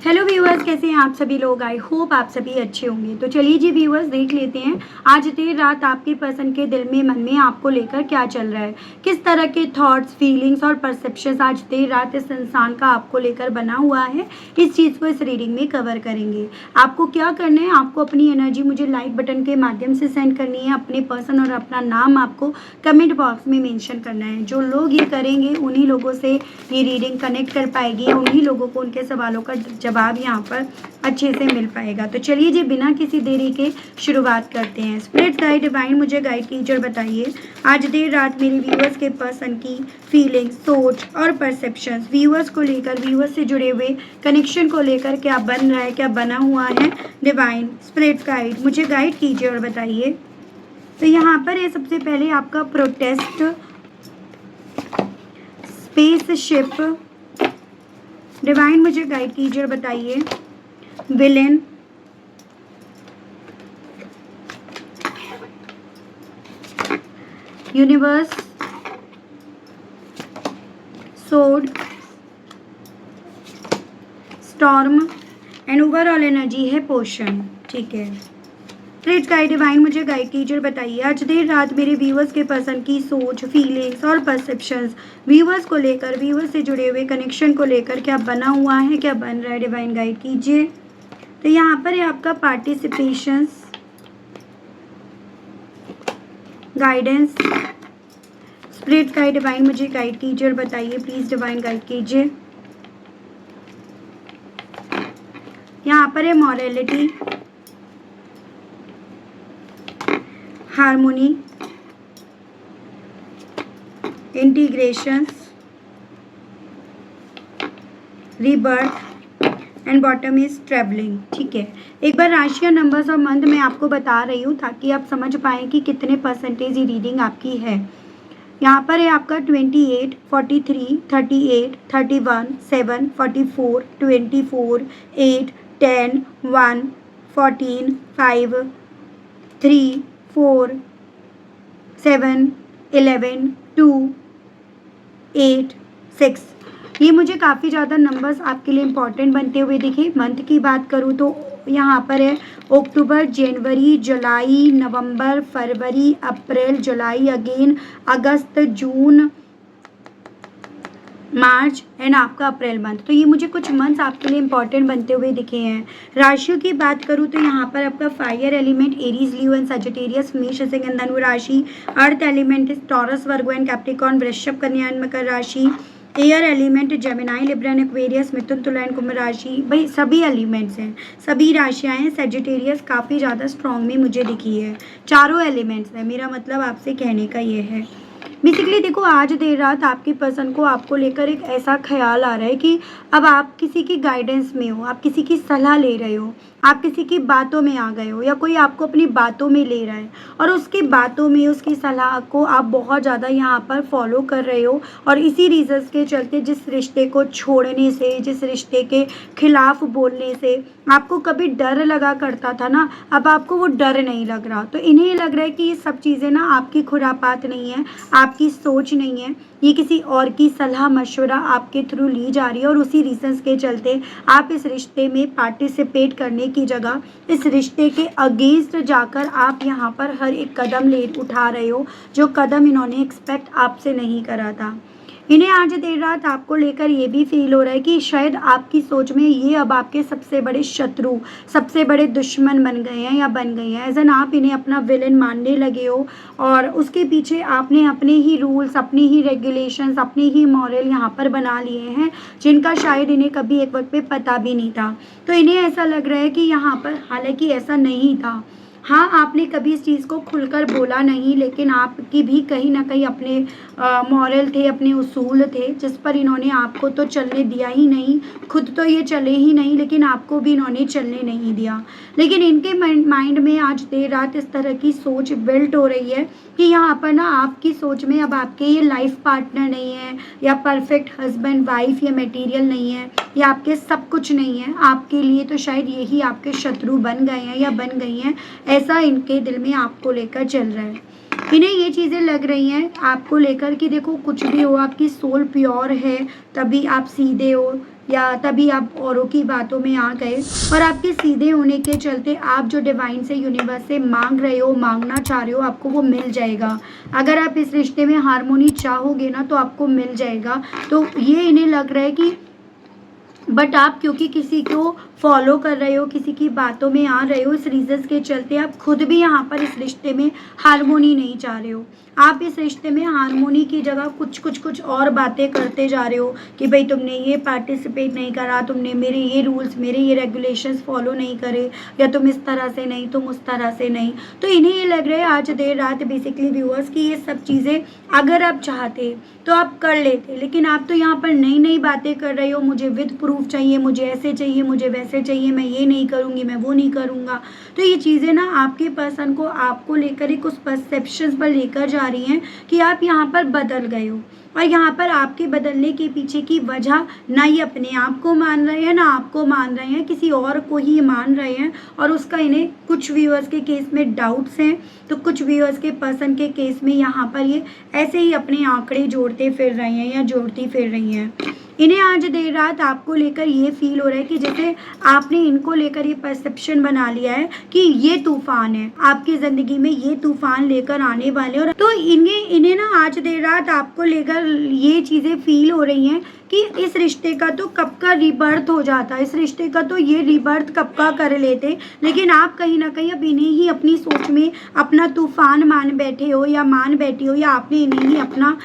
Hello viewers, कैसे हैं आप सभी लोग। आई होप आप सभी अच्छे होंगे। तो चलिए जी व्यूअर्स, देख लेते हैं आज देर रात आपके पर्सन के दिल में, मन में आपको लेकर क्या चल रहा है। किस तरह के थॉट्स, फीलिंग्स और परसेप्शंस आज देर रात इस इंसान का आपको लेकर बना हुआ है, इस चीज़ को इस रीडिंग में कवर करेंगे। आपको क्या करना है, आपको अपनी एनर्जी मुझे लाइक बटन के माध्यम से सेंड करनी है। अपने पर्सन और अपना नाम आपको कमेंट बॉक्स में मेंशन करना है। जो लोग ये करेंगे उन्हीं लोगों से ये रीडिंग कनेक्ट कर पाएगी, उन्हीं लोगों को उनके सवालों का जवाब यहाँ पर अच्छे से मिल पाएगा। तो चलिए जी, बिना किसी देरी के शुरुआत करते हैं। स्पिरिट गाइड, डिवाइन मुझे गाइड कीजिए और बताइए आज देर रात मेरे व्यूअर्स के पर्सन की फीलिंग्स, सोच और परसेप्शंस व्यूअर्स को लेकर, व्यूअर्स से जुड़े हुए कनेक्शन को लेकर क्या बन रहा है, क्या बना हुआ है। डिवाइन स्पिरिट गाइड मुझे गाइड कीजिए और बताइए। तो यहाँ पर है सबसे पहले आपका प्रोटेस्ट, स्पेसशिप। डिवाइन मुझे गाइड कीजिए और बताइए। विलेन, यूनिवर्स, सोड, स्टॉर्म एंड ओवरऑल एनर्जी है पोशन। ठीक है, स्पिरिट गाइड डिवाइन मुझे गाइड कीजिए और बताइए आज देर रात मेरे व्यूअर्स के पर्सन की सोच, फीलिंग्स और परसेप्शंस व्यूअर्स को लेकर, व्यूअर्स से जुड़े हुए कनेक्शन को लेकर क्या बना हुआ है, क्या बन रहा है। डिवाइन गाइड कीजिए। तो यहाँ पर है आपका participations, guidance. Spirit guide divine मुझे गाइड कीजिए और बताइए प्लीज। डिवाइन गाइड कीजिए। यहाँ पर है morality, harmony, integrations, rebirth and bottom is travelling. ठीक है, एक बार राशियाँ, नंबर्स और मंथ मैं आपको बता रही हूँ ताकि आप समझ पाएँ कि कितने परसेंटेज ये रीडिंग आपकी है। यहाँ पर है आपका 28, 43, 38, 31, 7, 44, 24, 8, 10, 1, 14, 5, 3, 4, 7, 11, 2, 8, 6। ये मुझे काफ़ी ज़्यादा नंबर्स आपके लिए इम्पॉर्टेंट बनते हुए दिखे। मंथ की बात करूँ तो यहाँ पर है अक्टूबर, जनवरी, जुलाई, नवंबर, फरवरी, अप्रैल, जुलाई again, August, June, March and आपका अप्रैल मंथ। तो ये मुझे कुछ मंथ्स आपके लिए इंपॉर्टेंट बनते हुए दिखे हैं। राशियों की बात करूँ तो यहाँ पर आपका fire element Aries, Leo and Sagittarius, मेष, सिंह एंड धनु राशि। Earth element is Taurus, Virgo and Capricorn, वृषभ, कन्या एंड मकर राशि। Air element Gemini, Libra and Aquarius, मिथुन, तुला एंड कुंभ राशि। भाई सभी एलिमेंट्स हैं, सभी राशियाँ हैं। सजिटेरियस काफ़ी ज़्यादा स्ट्रॉन्ग में मुझे दिखी है। चारों एलिमेंट्स हैं, मेरा मतलब आपसे कहने का ये है। बेसिकली देखो, आज देर रात आपकी पर्सन को आपको लेकर एक ऐसा ख्याल आ रहा है कि अब आप किसी की गाइडेंस में हो, आप किसी की सलाह ले रहे हो, आप किसी की बातों में आ गए हो, या कोई आपको अपनी बातों में ले रहा है और उसकी बातों में, उसकी सलाह को आप बहुत ज़्यादा यहाँ पर फॉलो कर रहे हो। और इसी रीजंस के चलते जिस रिश्ते को छोड़ने से, जिस रिश्ते के खिलाफ बोलने से आपको कभी डर लगा करता था ना, अब आपको वो डर नहीं लग रहा। तो इन्हें लग रहा है कि ये सब चीज़ें ना आपकी खुरापात नहीं है, आपकी सोच नहीं है, ये किसी और की सलाह मशवरा आपके थ्रू ली जा रही है। और उसी रीजंस के चलते आप इस रिश्ते में पार्टिसिपेट करने की जगह इस रिश्ते के अगेंस्ट जाकर आप यहाँ पर हर एक कदम उठा रहे हो, जो कदम इन्होंने एक्सपेक्ट आपसे नहीं करा था। इन्हें आज देर रात आपको लेकर ये भी फील हो रहा है कि शायद आपकी सोच में ये अब आपके सबसे बड़े शत्रु, सबसे बड़े दुश्मन बन गए हैं या बन गई हैं। एज एन आप इन्हें अपना विलेन मानने लगे हो और उसके पीछे आपने अपने ही रूल्स, अपनी ही रेगुलेशंस, अपने ही मॉरल यहाँ पर बना लिए हैं, जिनका शायद इन्हें कभी एक वक्त पे पता भी नहीं था। तो इन्हें ऐसा लग रहा है कि यहाँ पर, हालांकि ऐसा नहीं था, हाँ आपने कभी इस चीज़ को खुलकर बोला नहीं, लेकिन आपकी भी कहीं ना कहीं अपने मॉरल थे, अपने उसूल थे, जिस पर इन्होंने आपको तो चलने दिया ही नहीं। खुद तो ये चले ही नहीं, लेकिन आपको भी इन्होंने चलने नहीं दिया। लेकिन इनके माइंड में आज देर रात इस तरह की सोच बिल्ट हो रही है कि यहाँ पर ना आपकी सोच में अब आपके ये लाइफ पार्टनर नहीं है, या परफेक्ट हस्बैंड वाइफ, या मटेरियल नहीं है, या आपके सब कुछ नहीं है। आपके लिए तो शायद यही आपके शत्रु बन गए हैं या बन गई हैं, ऐसा इनके दिल में आपको लेकर चल रहा है। इन्हें ये चीज़ें लग रही हैं आपको लेकर कि देखो कुछ भी हो, आपकी सोल प्योर है तभी आप सीधे हो, या तभी आप औरों की बातों में आ गए, और आपके सीधे होने के चलते आप जो डिवाइन से, यूनिवर्स से मांग रहे हो, मांगना चाह रहे हो, आपको वो मिल जाएगा। अगर आप इस रिश्ते में हार्मोनी चाहोगे ना तो आपको मिल जाएगा। तो ये इन्हें लग रहा है कि बट आप क्योंकि किसी को फॉलो कर रहे हो, किसी की बातों में आ रहे हो, इस रीजंस के चलते आप खुद भी यहाँ पर इस रिश्ते में हार्मोनी नहीं चाह रहे हो। आप इस रिश्ते में हार्मोनी की जगह कुछ और बातें करते जा रहे हो कि भाई तुमने ये पार्टिसिपेट नहीं करा, तुमने मेरे ये रूल्स, मेरे ये रेगुलेशंस फॉलो नहीं करे, या तुम इस तरह से नहीं, तुम उस तरह से नहीं। तो इन्हें ये लग रहा है आज देर रात बेसिकली व्यूअर्स कि ये सब चीज़ें अगर आप चाहते तो आप कर लेते, लेकिन आप तो यहाँ पर नई नई बातें कर रहे हो। मुझे विद प्रूफ चाहिए, मुझे ऐसे चाहिए, मुझे वैसे चाहिए, मैं ये नहीं करूँगी, मैं वो नहीं करूँगा। तो ये चीज़ें ना आपके पर्सन को आपको लेकर एक उस परसेप्शन पर लेकर जा रही हैं कि आप यहाँ पर बदल गए हो, और यहाँ पर आपके बदलने के पीछे की वजह ना ये अपने आप को मान रहे हैं, ना आपको मान रहे हैं, किसी और को ही मान रहे हैं। और उसका इन्हें कुछ व्यूअर्स के केस में डाउट्स हैं, तो कुछ व्यूअर्स के पर्सन के केस में यहाँ पर ये ऐसे ही अपने आंकड़े जोड़ते फिर रहे हैं या जोड़ती फिर रही हैं। इन्हें आज देर रात आपको लेकर ये फील हो रहा है कि जैसे आपने इनको लेकर ये परसेप्शन बना लिया है कि ये तूफान है, आपकी ज़िंदगी में ये तूफान लेकर आने वाले। और तो इन्हें ना आज देर रात आपको लेकर ये चीज़ें फील हो रही हैं कि इस रिश्ते का तो कब का रीबर्थ हो जाता, इस रिश्ते का तो ये रीबर्थ कब का कर लेते, लेकिन आप कहीं ना कहीं अब इन्हें ही अपनी सोच में अपना तूफान मान बैठे हो, या मान बैठी हो, या आपने इन्हें ही अपना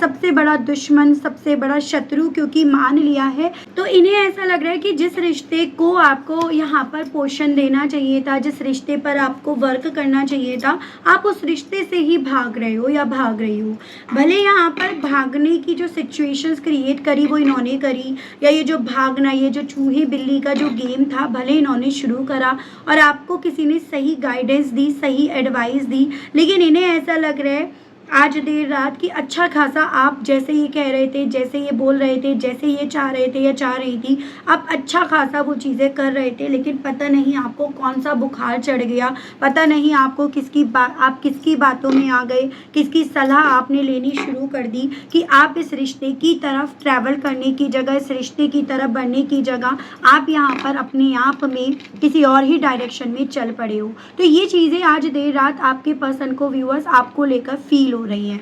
सबसे बड़ा दुश्मन, सबसे बड़ा शत्रु क्योंकि मान लिया है। तो इन्हें ऐसा लग रहा है कि जिस रिश्ते को आपको यहाँ पर पोषण देना चाहिए था, जिस रिश्ते पर आपको वर्क करना चाहिए था, आप उस रिश्ते से ही भाग रहे हो या भाग रही हो। भले यहाँ पर भागने की जो सिचुएशंस क्रिएट करी वो इन्होंने करी, या ये जो भागना, ये जो चूहे बिल्ली का जो गेम था, भले इन्होंने शुरू करा और आपको किसी ने सही गाइडेंस दी, सही एडवाइस दी, लेकिन इन्हें ऐसा लग रहा है आज देर रात की अच्छा खासा आप जैसे ये कह रहे थे, जैसे ये बोल रहे थे, जैसे ये चाह रहे थे या चाह रही थी, आप अच्छा खासा वो चीज़ें कर रहे थे, लेकिन पता नहीं आपको कौन सा बुखार चढ़ गया, पता नहीं आपको आप किसकी बातों में आ गए, किसकी सलाह आपने लेनी शुरू कर दी कि आप इस रिश्ते की तरफ ट्रैवल करने की जगह, इस रिश्ते की तरफ बढ़ने की जगह आप यहाँ पर अपने आप में किसी और ही डायरेक्शन में चल पड़े हो। तो ये चीज़ें आज देर रात आपके पर्सन को, व्यूअर्स, आपको लेकर फील हो रही हैं,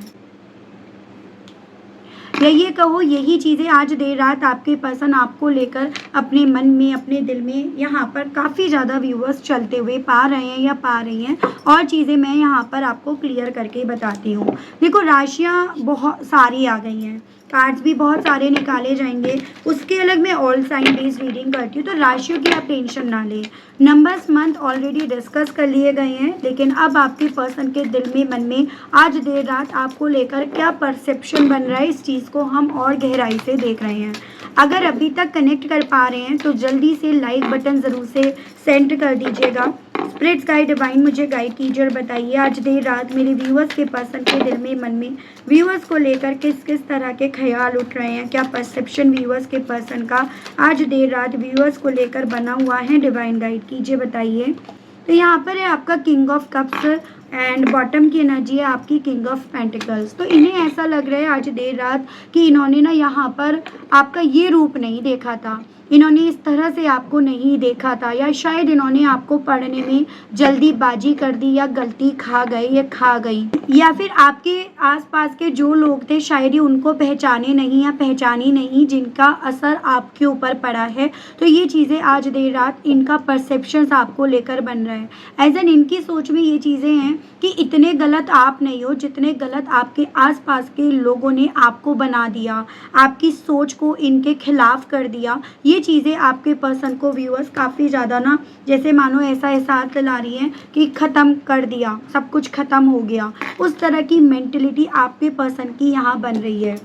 या ये कहो यही चीज़ें आज देर रात आपके पर्सन आपको लेकर अपने मन में, अपने दिल में यहाँ पर काफ़ी ज़्यादा व्यूअर्स चलते हुए पा रहे हैं या पा रही हैं। और चीज़ें मैं यहाँ पर आपको क्लियर करके बताती हूँ। देखो, राशियाँ बहुत सारी आ गई हैं, कार्ड्स भी बहुत सारे निकाले जाएंगे, उसके अलग मैं ऑल साइन बेस्ड रीडिंग करती हूँ। तो राशियों की आप टेंशन ना लें, नंबर्स मंथ ऑलरेडी डिस्कस कर लिए गए हैं, लेकिन अब आपके पर्सन के दिल में, मन में आज देर रात आपको लेकर क्या परसेप्शन बन रहा है, इस चीज़ को हम और गहराई से देख रहे हैं। अगर अभी तक कनेक्ट कर पा रहे हैं तो जल्दी से लाइक बटन ज़रूर से सेंड कर दीजिएगा। स्पिरिट्स गाइड, डिवाइन मुझे गाइड कीजिए और बताइए आज देर रात मेरे व्यूअर्स के पर्सन के दिल में, मन में व्यूअर्स को लेकर किस किस तरह के ख्याल उठ रहे हैं, क्या परसेप्शन व्यूअर्स के पर्सन का आज देर रात व्यूअर्स को लेकर बना हुआ है। डिवाइन गाइड कीजिए, बताइए। तो यहाँ पर है आपका king of cups and bottom की एनर्जी है आपकी किंग ऑफ पेंटिकल्स। तो इन्हें ऐसा लग रहा है आज देर रात कि इन्होंने ना यहाँ पर आपका ये रूप नहीं देखा था, इन्होंने इस तरह से आपको नहीं देखा था, या शायद इन्होंने आपको पढ़ने में जल्दीबाजी कर दी, या गलती खा गए या खा गई, या फिर आपके आसपास के जो लोग थे शायद ही उनको पहचाने नहीं या पहचानी नहीं, जिनका असर आपके ऊपर पड़ा है। तो ये चीज़ें आज देर रात इनका परसेप्शंस आपको लेकर बन रहा है। एज एन इनकी सोच में ये चीज़ें हैं कि इतने गलत आप नहीं हो जितने गलत आपके आसपास के लोगों ने आपको बना दिया, आपकी सोच को इनके खिलाफ कर दिया। ये चीज़ें आपके पर्सन को, व्यूअर्स, काफ़ी ज़्यादा ना जैसे मानो ऐसा एहसास दिला रही हैं कि ख़त्म कर दिया, सब कुछ ख़त्म हो गया, उस तरह की मेंटलिटी आपके पर्सन की यहाँ बन रही है।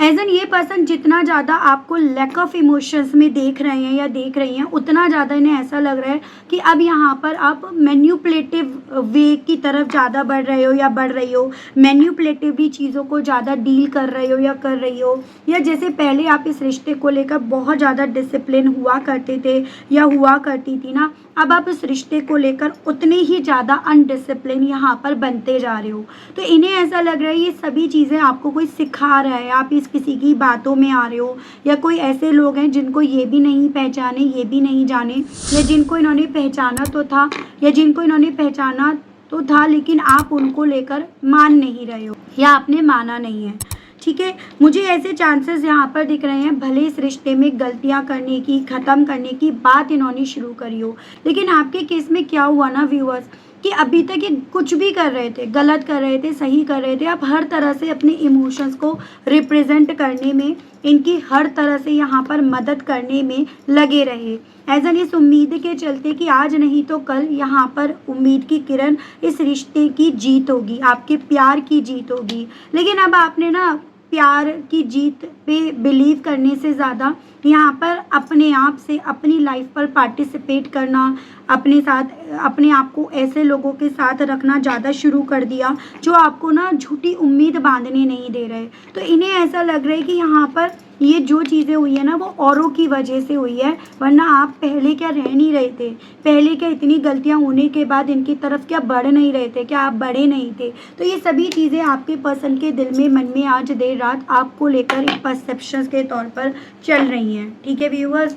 एज एन ये पर्सन जितना ज़्यादा आपको लैक ऑफ इमोशंस में देख रहे हैं या देख रही हैं, उतना ज़्यादा इन्हें ऐसा लग रहा है कि अब यहाँ पर आप मैन्युपुलेटिव वे की तरफ ज़्यादा बढ़ रहे हो या बढ़ रही हो, मैन्युपुलेटिवली चीज़ों को ज़्यादा डील कर रहे हो या कर रही हो, या जैसे पहले आप इस रिश्ते को लेकर बहुत ज़्यादा डिसिप्लिन हुआ करते थे या हुआ करती थी ना, अब आप इस रिश्ते को लेकर उतने ही ज़्यादा अनडिसिप्लिन यहाँ पर बनते जा रहे हो। तो इन्हें ऐसा लग रहा है ये सभी चीज़ें आपको कोई सिखा रहा है, आप इस किसी की बातों में आ रहे हो, या कोई ऐसे लोग हैं जिनको ये भी नहीं पहचाने, ये भी नहीं जाने, या जिनको इन्होंने पहचाना तो था, या जिनको इन्होंने पहचाना तो था लेकिन आप उनको लेकर मान नहीं रहे हो या आपने माना नहीं है। ठीक है, मुझे ऐसे चांसेस यहाँ पर दिख रहे हैं, भले इस रिश्ते में गलतियाँ करने की, ख़त्म करने की बात इन्होंने शुरू करी हो, लेकिन आपके केस में क्या हुआ ना व्यूअर्स, कि अभी तक ये कुछ भी कर रहे थे, गलत कर रहे थे, सही कर रहे थे, आप हर तरह से अपने इमोशंस को रिप्रेजेंट करने में, इनकी हर तरह से यहाँ पर मदद करने में लगे रहे, एज़न इस उम्मीद के चलते कि आज नहीं तो कल यहाँ पर उम्मीद की किरण, इस रिश्ते की जीत होगी, आपके प्यार की जीत होगी। लेकिन अब आपने ना प्यार की जीत पे बिलीव करने से ज़्यादा यहाँ पर अपने आप से, अपनी लाइफ पर पार्टिसिपेट करना, अपने साथ अपने आप को ऐसे लोगों के साथ रखना ज़्यादा शुरू कर दिया जो आपको ना झूठी उम्मीद बांधने नहीं दे रहे। तो इन्हें ऐसा लग रहा है कि यहाँ पर ये जो चीज़ें हुई है ना वो औरों की वजह से हुई है, वरना आप पहले क्या रह नहीं रहे थे, पहले क्या इतनी गलतियाँ होने के बाद इनकी तरफ क्या बढ़ नहीं रहे थे, क्या आप बड़े नहीं थे। तो ये सभी चीज़ें आपके पर्सन के दिल में, मन में आज देर रात आपको लेकर एक परसेप्शन के तौर पर चल रही हैं। ठीक है व्यूअर्स,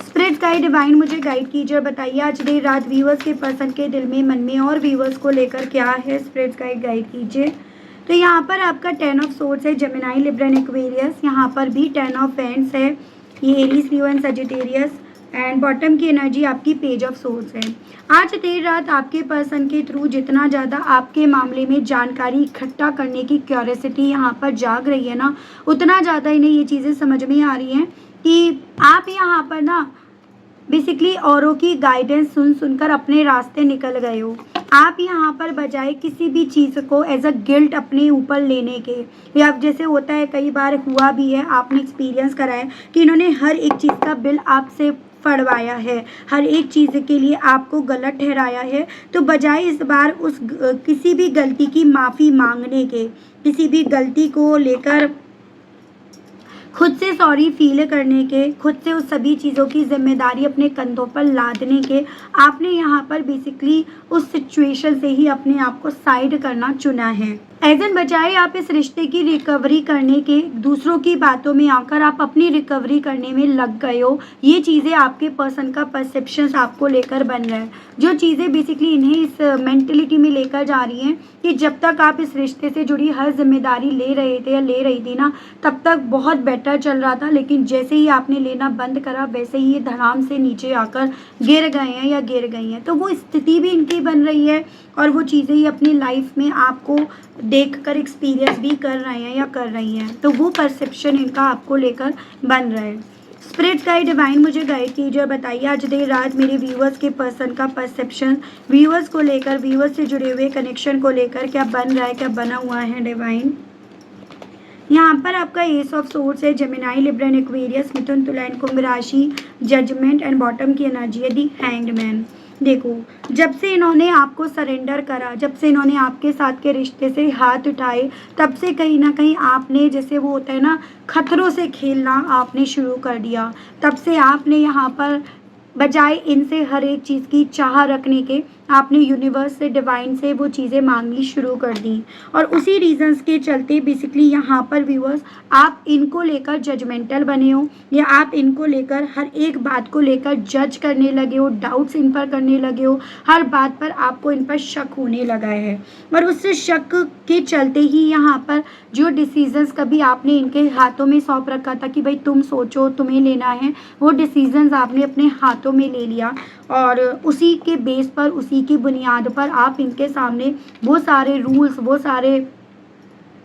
स्पिरिट गाइड डिवाइन मुझे गाइड कीजिए और बताइए आज देर रात व्यूअर्स के पर्सन के दिल में, मन में और व्यूअर्स को लेकर क्या है, स्पिरिट गाइड कीजिए। तो यहाँ पर आपका 10 ऑफ सोर्ड्स है, जेमिनाई, लिब्रा एंड एक्वेरियस, यहाँ पर भी 10 ऑफ वैंड्स है, ये Aries, Leo and Sagittarius, and bottom की एनर्जी आपकी पेज ऑफ सोर्ड्स है। आज देर रात आपके पर्सन के थ्रू जितना ज़्यादा आपके मामले में जानकारी इकट्ठा करने की क्यूरियोसिटी यहाँ पर जाग रही है ना, उतना ज़्यादा इन्हें ये चीज़ें समझ में आ रही हैं कि आप यहाँ पर ना बेसिकली औरों की गाइडेंस सुन सुनकर अपने रास्ते निकल गए हो। आप यहाँ पर बजाय किसी भी चीज़ को एज अ गिल्ट अपने ऊपर लेने के, या जैसे होता है कई बार हुआ भी है, आपने एक्सपीरियंस करा है कि इन्होंने हर एक चीज़ का बिल आपसे फड़वाया है, हर एक चीज़ के लिए आपको गलत ठहराया है, तो बजाय इस बार उस किसी भी गलती की माफ़ी मांगने के, किसी भी गलती को लेकर खुद से सॉरी फील करने के, खुद से उस सभी चीज़ों की जिम्मेदारी अपने कंधों पर लादने के, आपने यहाँ पर बेसिकली उस सिचुएशन से ही अपने आप को साइड करना चुना है। एज़न बजाय आप इस रिश्ते की रिकवरी करने के, दूसरों की बातों में आकर आप अपनी रिकवरी करने में लग गए हो। ये चीज़ें आपके पर्सन का परसेप्शन आपको लेकर बन रहा है, जो चीज़ें बेसिकली इन्हें इस मेंटलिटी में लेकर जा रही हैं कि जब तक आप इस रिश्ते से जुड़ी हर जिम्मेदारी ले रहे थे या ले रही थी ना, तब तक बहुत बेटर चल रहा था, लेकिन जैसे ही आपने लेना बंद करा वैसे ही ये धड़ाम से नीचे आकर गिर गए हैं या गिर गई हैं। तो वो स्थिति भी इनकी बन रही है और वो चीज़ें ही अपनी लाइफ में आपको देखकर एक्सपीरियंस भी कर रहे हैं या कर रही हैं, तो वो परसेप्शन इनका आपको लेकर बन रहा है। स्पिरिट गाइड डिवाइन मुझे गाइड कीजिए और बताइए आज देर रात मेरे व्यूअर्स के पर्सन का परसेप्शन व्यूअर्स को लेकर, व्यूअर्स से जुड़े हुए कनेक्शन को लेकर क्या बन रहा है, क्या बना हुआ है डिवाइन। यहाँ पर आपका एस ऑफ सोर्ड्स है, जेमिनाई, लिब्रा एंड एक्वेरियस, मिथुन, तुला एंड कुंभ राशि, जजमेंट एंड बॉटम की एनर्जी है दी हैंग्ड मैन। देखो, जब से इन्होंने आपको सरेंडर करा, जब से इन्होंने आपके साथ के रिश्ते से हाथ उठाए, तब से कहीं ना कहीं आपने, जैसे वो होता है ना, खतरों से खेलना आपने शुरू कर दिया। तब से आपने यहाँ पर बजाय इनसे हर एक चीज़ की चाह रखने के, आपने यूनिवर्स से, डिवाइन से वो चीज़ें मांगनी शुरू कर दी, और उसी रीजंस के चलते बेसिकली यहाँ पर व्यूअर्स आप इनको लेकर जजमेंटल बने हो, या आप इनको लेकर हर एक बात को लेकर जज करने लगे हो, डाउट्स इन पर करने लगे हो, हर बात पर आपको इन पर शक होने लगा है, और उस शक के चलते ही यहाँ पर जो डिसीजंस कभी आपने इनके हाथों में सौंप रखा था कि भाई तुम सोचो, तुम्हें लेना है, वो डिसीजंस आपने अपने हाथों में ले लिया, और उसी के बेस पर, उसी की बुनियाद पर आप इनके सामने वो सारे रूल्स, वो सारे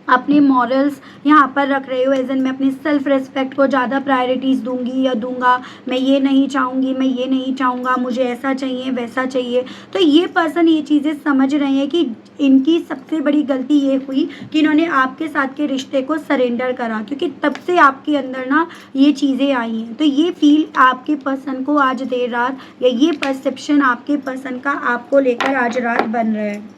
अपने मॉरल्स यहाँ पर रख रहे हो। एज़न मैं अपनी सेल्फ रिस्पेक्ट को ज़्यादा प्रायोरिटीज़ दूंगी या दूंगा, मैं ये नहीं चाहूँगी, मैं ये नहीं चाहूँगा, मुझे ऐसा चाहिए, वैसा चाहिए। तो ये पर्सन ये चीज़ें समझ रहे हैं कि इनकी सबसे बड़ी गलती ये हुई कि इन्होंने आपके साथ के रिश्ते को सरेंडर करा, क्योंकि तब से आपके अंदर ना ये चीज़ें आई हैं। तो ये फील आपके पर्सन को आज देर रात, या ये परसेप्शन आपके पर्सन का आपको लेकर आज रात बन रहा है।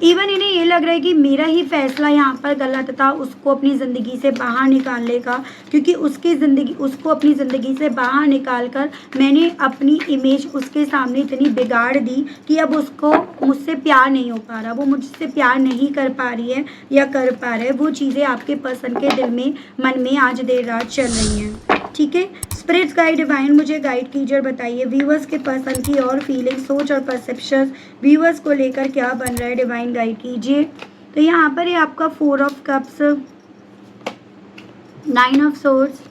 इवन इन्हें ये लग रहा है कि मेरा ही फैसला यहाँ पर गलत था उसको अपनी ज़िंदगी से बाहर निकालने का, क्योंकि उसको अपनी ज़िंदगी से बाहर निकाल कर मैंने अपनी इमेज उसके सामने इतनी बिगाड़ दी कि अब उसको मुझसे प्यार नहीं हो पा रहा, वो मुझसे प्यार नहीं कर पा रही है या कर पा रहा है। वो चीज़ें आपके पर्सन के दिल में, मन में आज देर रात चल रही हैं। ठीक है, स्पिरिट्स गाइड डिवाइन मुझे गाइड कीजिए और बताइए व्यूअर्स के पर्सन की और फीलिंग, सोच और परसेप्शन व्यूअर्स को लेकर क्या बन रहा है, डिवाइन गाइड कीजिए। तो यहाँ पर ये आपका 4 of cups, 9 of swords,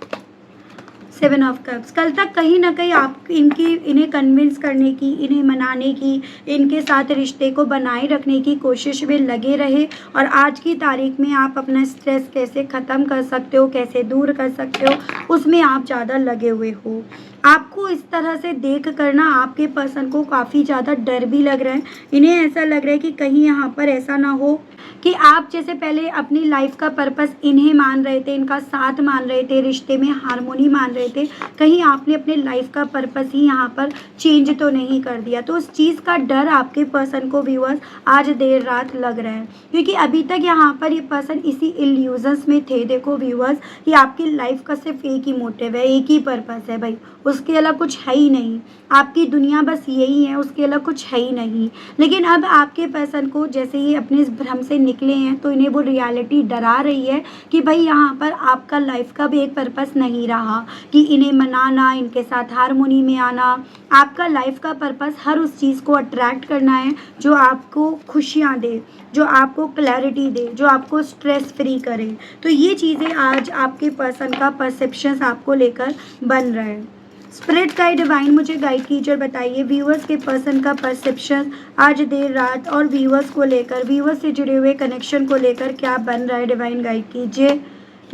7 of cups. कल तक कहीं ना कहीं आप इन्हें कन्विंस करने की, इन्हें मनाने की, इनके साथ रिश्ते को बनाए रखने की कोशिश में लगे रहे, और आज की तारीख में आप अपना स्ट्रेस कैसे ख़त्म कर सकते हो, कैसे दूर कर सकते हो, उसमें आप ज़्यादा लगे हुए हो। आपको इस तरह से देख कर ना आपके पर्सन को काफ़ी ज़्यादा डर भी लग रहा है। इन्हें ऐसा लग रहा है कि कहीं यहाँ पर ऐसा ना हो कि आप जैसे पहले अपनी लाइफ का पर्पस इन्हें मान रहे थे, इनका साथ मान रहे थे, रिश्ते में हार्मोनी मान रहे थे, कहीं आपने अपने लाइफ का पर्पस ही यहाँ पर चेंज तो नहीं कर दिया। तो उस चीज़ का डर आपके पर्सन को व्यूअर्स आज देर रात लग रहा है, क्योंकि अभी तक यहाँ पर ये पर्सन इसी इल्यूजन्स में थे। देखो व्यूअर्स, कि आपकी लाइफ का सिर्फ एक ही मोटिव है, एक ही पर्पस है भाई, उसके अलावा कुछ है ही नहीं। आपकी दुनिया बस यही है, उसके अलावा कुछ है ही नहीं। लेकिन अब आपके पर्सन को जैसे ही अपने इस भ्रम से निकले हैं तो इन्हें वो रियलिटी डरा रही है कि भाई यहाँ पर आपका लाइफ का भी एक पर्पस नहीं रहा, कि इन्हें मनाना, इनके साथ हारमोनी में आना। आपका लाइफ का पर्पस हर उस चीज़ को अट्रैक्ट करना है जो आपको खुशियाँ दे, जो आपको क्लैरिटी दे, जो आपको स्ट्रेस फ्री करे। तो ये चीज़ें आज आपके पर्सन का परसेप्शन आपको लेकर बन रहा है। स्पिरिट गाइड डिवाइन मुझे गाइड कीजिए और बताइए व्यूअर्स के पर्सन का परसेप्शन आज देर रात और व्यूअर्स को लेकर, व्यूअर्स से जुड़े हुए कनेक्शन को लेकर क्या बन रहा है, डिवाइन गाइड कीजिए।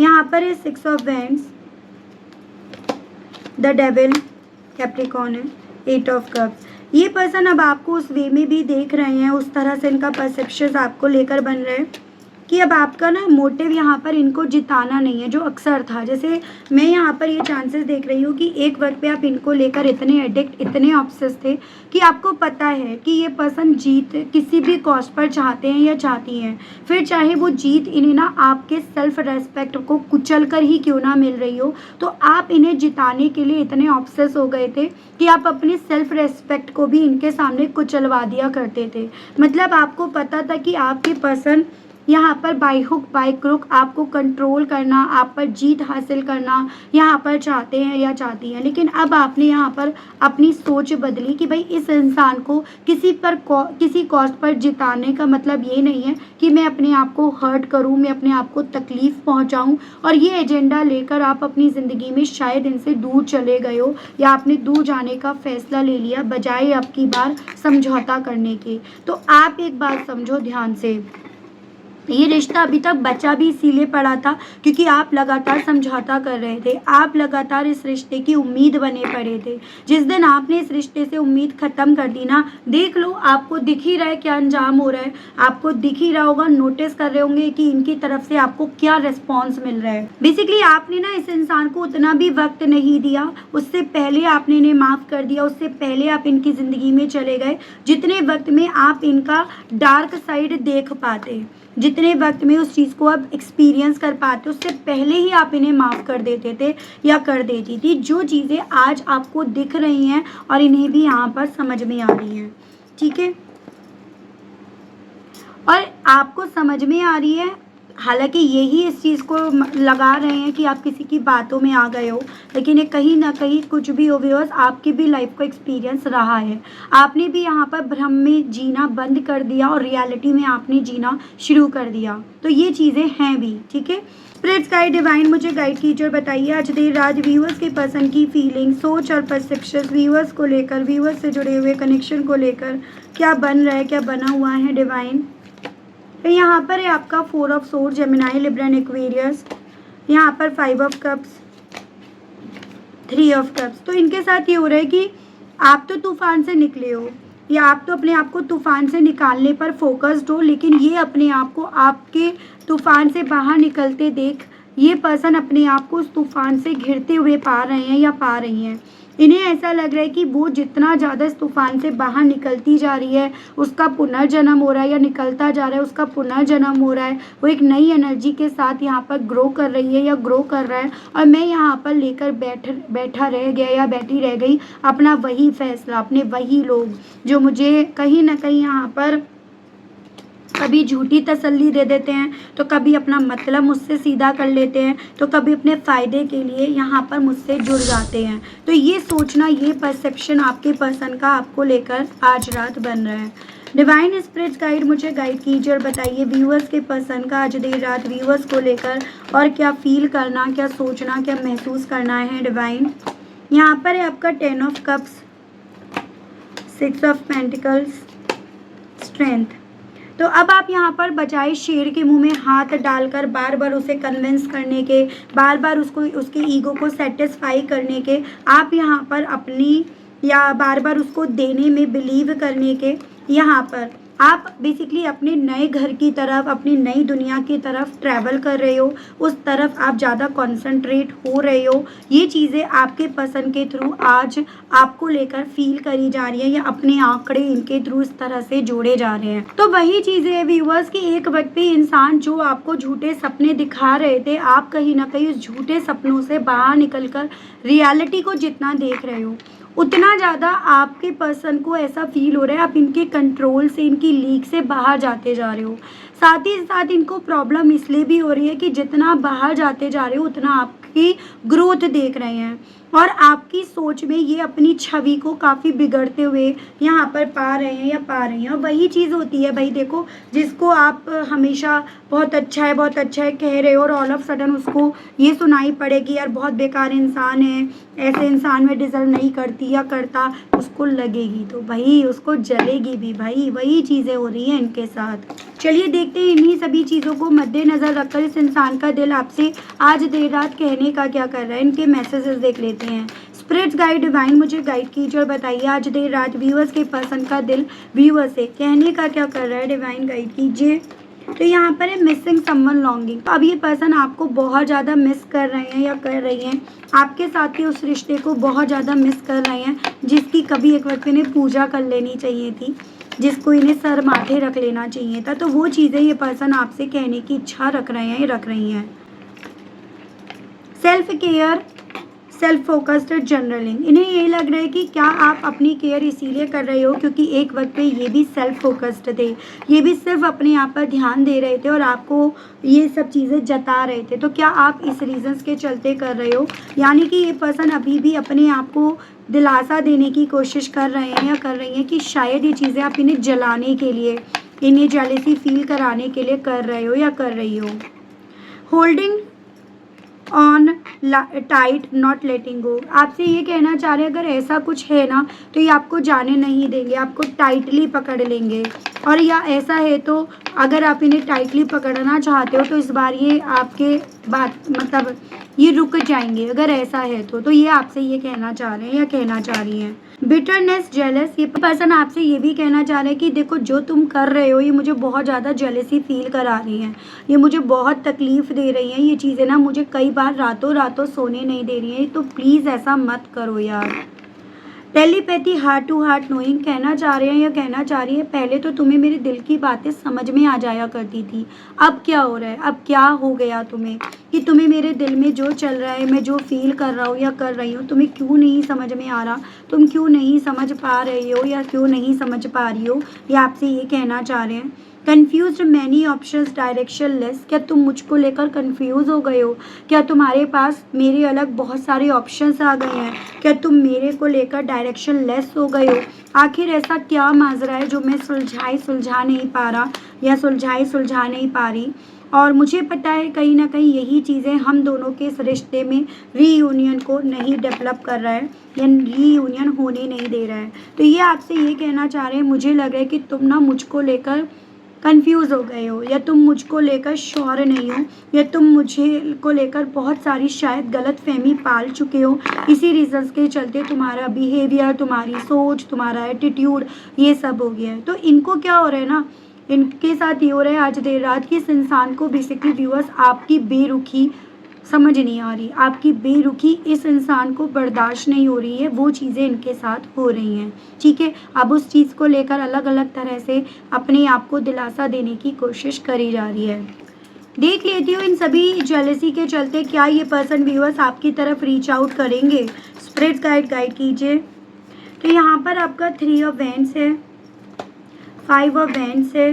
यहाँ पर है 6 of wands, the devil, Capricorn है, 8 ऑफ कप्स। ये पर्सन अब आपको उस वे में भी देख रहे हैं, उस तरह से इनका परसेप्शन आपको लेकर बन रहे हैं कि अब आपका ना मोटिव यहाँ पर इनको जिताना नहीं है, जो अक्सर था। जैसे मैं यहाँ पर ये चांसेस देख रही हूँ कि एक वक्त पे आप इनको लेकर इतने एडिक्ट, इतने ऑब्सेस थे कि आपको पता है कि ये पर्सन जीत किसी भी कॉस्ट पर चाहते हैं या चाहती हैं, फिर चाहे वो जीत इन्हें ना आपके सेल्फ रेस्पेक्ट को कुचल कर ही क्यों ना मिल रही हो, तो आप इन्हें जिताने के लिए इतने ऑब्सेस हो गए थे कि आप अपने सेल्फ रेस्पेक्ट को भी इनके सामने कुचलवा दिया करते थे। मतलब आपको पता था कि आपके पर्सन यहाँ पर बाय हुक बाय क्रुक आपको कंट्रोल करना, आप पर जीत हासिल करना यहाँ पर चाहते हैं या चाहती हैं। लेकिन अब आपने यहाँ पर अपनी सोच बदली कि भाई इस इंसान को किसी कॉस्ट पर जिताने का मतलब ये नहीं है कि मैं अपने आप को हर्ट करूँ, मैं अपने आप को तकलीफ़ पहुँचाऊँ, और ये एजेंडा लेकर आप अपनी ज़िंदगी में शायद इनसे दूर चले गए हो या आपने दूर जाने का फ़ैसला ले लिया बजाय अब की बार समझौता करने के। तो आप एक बात समझो ध्यान से, ये रिश्ता अभी तक बचा भी इसीलिए पड़ा था क्योंकि आप लगातार समझौता कर रहे थे, आप लगातार इस रिश्ते की उम्मीद बने पड़े थे। जिस दिन आपने इस रिश्ते से उम्मीद ख़त्म कर दी ना, देख लो आपको दिख ही रहा है क्या अंजाम हो रहा है, आपको दिख ही रहा होगा, नोटिस कर रहे होंगे कि इनकी तरफ से आपको क्या रिस्पॉन्स मिल रहा है। बेसिकली आपने ना इस इंसान को उतना भी वक्त नहीं दिया, उससे पहले आपने इन्हें माफ़ कर दिया, उससे पहले आप इनकी ज़िंदगी में चले गए जितने वक्त में आप इनका डार्क साइड देख पाते, जितने वक्त में उस चीज़ को आप एक्सपीरियंस कर पाते, उससे पहले ही आप इन्हें माफ़ कर देते थे या कर देती थी। जो चीज़ें आज आपको दिख रही हैं और इन्हें भी यहाँ पर समझ में आ रही हैं, ठीक है, और आपको समझ में आ रही है। हालांकि यही इस चीज़ को लगा रहे हैं कि आप किसी की बातों में आ गए हो, लेकिन ये कहीं ना कहीं कुछ भी हो व्यूअर्स आपकी भी लाइफ का एक्सपीरियंस रहा है। आपने भी यहाँ पर भ्रम में जीना बंद कर दिया और रियलिटी में आपने जीना शुरू कर दिया। तो ये चीज़ें हैं भी, ठीक है। स्पिरिट्स गाइड डिवाइन मुझे गाइड कीजिए और बताइए आज देर रात व्यूअर्स के पर्सन की फीलिंग, सोच और परसेप्शन व्यूअर्स को लेकर, व्यूअर्स से जुड़े हुए कनेक्शन को लेकर क्या बन रहा है, क्या बना हुआ है डिवाइन। तो यहाँ पर है आपका 4 of sword, Gemini, Libra and Aquarius. यहाँ पर 5 ऑफ कप्स, 3 ऑफ कप्स। तो इनके साथ ये हो रहा है कि आप तो तूफान से निकले हो या आप तो अपने आप को तूफान से निकालने पर फोकस्ड हो, लेकिन ये अपने आप को आपके तूफान से बाहर निकलते देख ये पर्सन अपने आप को उस तूफान से घिरते हुए पा रहे हैं या पा रही हैं। इन्हें ऐसा लग रहा है कि वो जितना ज़्यादा इस तूफान से बाहर निकलती जा रही है, उसका पुनर्जन्म हो रहा है, या निकलता जा रहा है उसका पुनर्जन्म हो रहा है, वो एक नई एनर्जी के साथ यहाँ पर ग्रो कर रही है या ग्रो कर रहा है। और मैं यहाँ पर लेकर बैठा रह गया या बैठी रह गई अपना वही फैसला, अपने वही लोग जो मुझे कहीं ना कहीं यहाँ पर कभी झूठी तसल्ली दे देते हैं, तो कभी अपना मतलब मुझसे सीधा कर लेते हैं, तो कभी अपने फ़ायदे के लिए यहाँ पर मुझसे जुड़ जाते हैं। तो ये सोचना, ये परसेप्शन आपके पर्सन का आपको लेकर आज रात बन रहा है। डिवाइन स्पिरिट्स गाइड मुझे गाइड कीजिए और बताइए व्यूअर्स के पर्सन का आज देर रात व्यूअर्स को लेकर और क्या फील करना, क्या सोचना, क्या महसूस करना है डिवाइन। यहाँ पर है आपका 10 of cups, 6 of pentacles, strength. तो अब आप यहाँ पर बजाय शेर के मुंह में हाथ डालकर बार बार उसे कन्विंस करने के, बार बार उसको उसके ईगो को सेटिस्फाई करने के, आप यहाँ पर अपनी या बार बार उसको देने में बिलीव करने के, यहाँ पर आप बेसिकली अपने नए घर की तरफ, अपनी नई दुनिया की तरफ ट्रैवल कर रहे हो, उस तरफ आप ज़्यादा कॉन्सेंट्रेट हो रहे हो। ये चीज़ें आपके पसंद के थ्रू आज आपको लेकर फील करी जा रही है, या अपने आंकड़े इनके थ्रू इस तरह से जोड़े जा रहे हैं। तो वही चीज़ें हैं व्यूअर्स कि एक वक्त पे इंसान जो आपको झूठे सपने दिखा रहे थे, आप कहीं ना कहीं उस झूठे सपनों से बाहर निकल कर रियलिटी को जितना देख रहे हो, उतना ज़्यादा आपके पर्सन को ऐसा फील हो रहा है आप इनके कंट्रोल से, इनकी लीक से बाहर जाते जा रहे हो। साथ ही साथ इनको प्रॉब्लम इसलिए भी हो रही है कि जितना बाहर जाते जा रहे हो उतना आपकी ग्रोथ देख रहे हैं, और आपकी सोच में ये अपनी छवि को काफ़ी बिगड़ते हुए यहाँ पर पा रहे हैं या पा रही हैं। और वही चीज़ होती है भाई, देखो जिसको आप हमेशा बहुत अच्छा है, बहुत अच्छा है कह रहे हो, और ऑल ऑफ सडन उसको ये सुनाई पड़ेगी यार बहुत बेकार इंसान है, ऐसे इंसान में डिज़र्व नहीं करती या करता, उसको लगेगी तो भाई उसको जलेगी भी भाई। वही चीज़ें हो रही हैं इनके साथ। चलिए देखते हैं इन्हीं सभी चीज़ों को मद्देनज़र रखकर इस इंसान का दिल आपसे आज देर रात कहने का क्या कर रहा है। इनके मैसेजेस देख लेते हैं। स्पिरिट्स गाइड डिवाइन मुझे गाइड कीजिए और बताइए आज देर रात व्यूअर्स के पर्सन का दिल व्यूअर्स से कहने का क्या कर रहा है। डिवाइन गाइड कीजिए। तो यहाँ पर है मिसिंग समवन लॉन्गिंग। अब ये पर्सन आपको बहुत ज़्यादा मिस कर रहे हैं या कर रही हैं, आपके साथ के उस रिश्ते को बहुत ज़्यादा मिस कर रहे हैं जिसकी कभी एक वक्त इन्हें पूजा कर लेनी चाहिए थी, जिसको इन्हें सर माथे रख लेना चाहिए था। तो वो चीज़ें ये पर्सन आपसे कहने की इच्छा रख रहे हैं, रख रही हैं। Self care, self focused journaling. इन्हें ये लग रहा है कि क्या आप अपनी केयर इसीलिए कर रहे हो क्योंकि एक वक्त पे ये भी सेल्फ फोकस्ड थे, ये भी सिर्फ अपने आप पर ध्यान दे रहे थे और आपको ये सब चीज़ें जता रहे थे। तो क्या आप इस रीजंस के चलते कर रहे हो, यानी कि ये पर्सन अभी भी अपने आप को दिलासा देने की कोशिश कर रहे हैं या कर रही हैं कि शायद ये चीज़ें आप इन्हें जलाने के लिए, इन्हें जेलसी फील कराने के लिए कर रहे हो या कर रही हो। Holding on tight, not letting go. आपसे ये कहना चाह रहे हैं अगर ऐसा कुछ है ना तो ये आपको जाने नहीं देंगे, आपको टाइटली पकड़ लेंगे। और या ऐसा है तो अगर आप इन्हें टाइटली पकड़ना चाहते हो तो इस बार ये आपके बात मतलब ये रुक जाएंगे, अगर ऐसा है तो ये आपसे ये कहना चाह रहे हैं या कहना चाह रही हैं। बिटरनेस, जेलस, ये पर्सन आपसे ये भी कहना चाह रहे हैं कि देखो जो तुम कर रहे हो ये मुझे बहुत ज़्यादा जेलसी फील करा रही हैं, ये मुझे बहुत तकलीफ़ दे रही हैं, ये चीज़ें ना मुझे कई बार रातों रातों सोने नहीं दे रही हैं, तो प्लीज़ ऐसा मत करो यार। Telepathy, heart to heart knowing, कहना चाह रहे हैं या कहना चाह रही है पहले तो तुम्हें मेरे दिल की बातें समझ में आ जाया करती थी, अब क्या हो रहा है, अब क्या हो गया तुम्हें कि तुम्हें मेरे दिल में जो चल रहा है, मैं जो फील कर रहा हूँ या कर रही हूँ, तुम्हें क्यों नहीं समझ में आ रहा, तुम क्यों नहीं समझ पा रहे हो या क्यों नहीं समझ पा रही हो, ये आपसे ये कहना चाह रहे हैं। Confuse, many options, direction less, क्या तुम मुझको लेकर कन्फ्यूज़ हो गए हो, क्या तुम्हारे पास मेरे अलग बहुत सारे ऑप्शंस आ गए हैं, क्या तुम मेरे को लेकर डायरेक्शन लेस हो गए हो। आखिर ऐसा क्या माजरा है जो मैं सुलझा नहीं पा रहा या सुलझा नहीं पा रही। और मुझे पता है कहीं ना कहीं यही चीज़ें हम दोनों के इस रिश्ते में रीयूनियन को नहीं डेवलप कर रहा है या रीयूनियन होने नहीं दे रहा है। तो ये आपसे ये कहना चाह रहे हैं मुझे लग रहा है कि तुम ना मुझको लेकर कंफ्यूज हो गए हो, या तुम मुझको लेकर श्योर नहीं हो, या तुम मुझे को लेकर बहुत सारी शायद गलत फहमी पाल चुके हो। इसी रीजंस के चलते तुम्हारा बिहेवियर, तुम्हारी सोच, तुम्हारा एटीट्यूड ये सब हो गया है। तो इनको क्या हो रहा है ना, इनके साथ ये हो रहा है आज देर रात कि इस इंसान को बेसिकली व्यूअर्स आपकी बेरुखी समझ नहीं आ रही, आपकी बेरुखी इस इंसान को बर्दाश्त नहीं हो रही है, वो चीज़ें इनके साथ हो रही हैं। ठीक है, अब उस चीज़ को लेकर अलग अलग तरह से अपने आप को दिलासा देने की कोशिश करी जा रही है। देख लेती हूँ इन सभी जेलसी के चलते क्या ये पर्सन व्यूअर्स आपकी तरफ रीच आउट करेंगे। स्पिरिट गाइड कीजिए। तो यहाँ पर आपका 3 ऑफ वैंड्स है, 5 ऑफ वैंड्स है,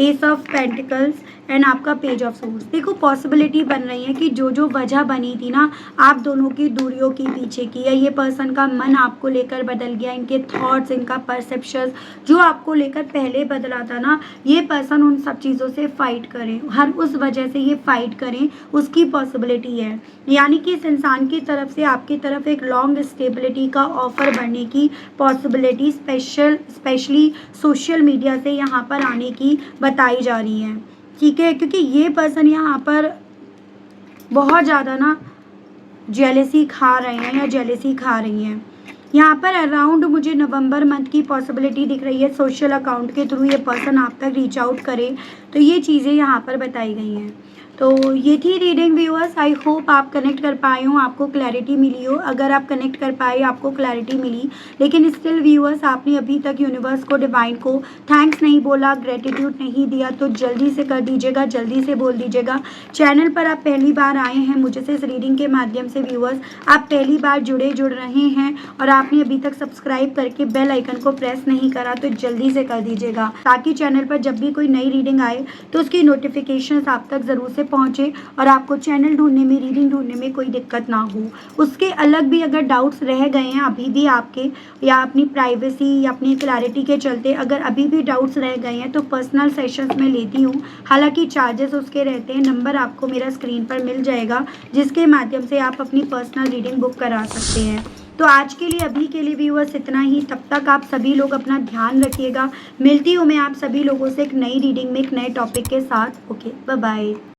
एस ऑफ पेंटिकल्स एंड आपका पेज ऑफ सोर्स। देखो पॉसिबिलिटी बन रही है कि जो जो वजह बनी थी ना आप दोनों की दूरियों के पीछे की, या ये पर्सन का मन आपको लेकर बदल गया, इनके थॉट्स, इनका परसेप्शन जो आपको लेकर पहले बदला था ना, ये पर्सन उन सब चीज़ों से फाइट करें, हर उस वजह से ये फाइट करें, उसकी पॉसिबिलिटी है। यानी कि इस इंसान की तरफ से आपकी तरफ एक लॉन्ग स्टेबिलिटी का ऑफर बढ़ने की पॉसिबिलिटी स्पेशली सोशल मीडिया से यहाँ पर आने की बताई जा रही है। ठीक है, क्योंकि ये पर्सन यहाँ पर बहुत ज़्यादा ना जेलेसी खा रहे हैं या जेलेसी खा रही हैं। यहाँ पर अराउंड मुझे नवंबर मंथ की पॉसिबिलिटी दिख रही है, सोशल अकाउंट के थ्रू ये पर्सन आप तक रीच आउट करे, तो ये चीज़ें यहाँ पर बताई गई हैं। तो ये थी रीडिंग व्यूअर्स। आई होप आप कनेक्ट कर पाए हो, आपको क्लैरिटी मिली हो। अगर आप कनेक्ट कर पाए, आपको क्लैरिटी मिली, लेकिन स्टिल व्यूअर्स आपने अभी तक यूनिवर्स को, डिवाइन को थैंक्स नहीं बोला, ग्रेटिट्यूड नहीं दिया, तो जल्दी से कर दीजिएगा, जल्दी से बोल दीजिएगा। चैनल पर आप पहली बार आए हैं मुझसे इस रीडिंग के माध्यम से व्यूअर्स, आप पहली बार जुड़ रहे हैं और आपने अभी तक सब्सक्राइब करके बेल आइकन को प्रेस नहीं करा, तो जल्दी से कर दीजिएगा, ताकि चैनल पर जब भी कोई नई रीडिंग आए तो उसकी नोटिफिकेशन आप तक ज़रूर से पहुंचे और आपको चैनल ढूंढने में, रीडिंग ढूंढने में कोई दिक्कत ना हो। उसके अलग भी अगर डाउट्स रह गए हैं अभी भी आपके, या अपनी प्राइवेसी या अपनी क्लैरिटी के चलते अगर अभी भी डाउट्स रह गए हैं, तो पर्सनल सेशंस में लेती हूँ। हालांकि चार्जेस उसके रहते हैं, नंबर आपको मेरा स्क्रीन पर मिल जाएगा, जिसके माध्यम से आप अपनी पर्सनल रीडिंग बुक करा सकते हैं। तो आज के लिए, अभी के लिए व्यूअर्स इतना ही। तब तक आप सभी लोग अपना ध्यान रखिएगा। मिलती हूँ मैं आप सभी लोगों से एक नई रीडिंग में एक नए टॉपिक के साथ। Okay, bye bye.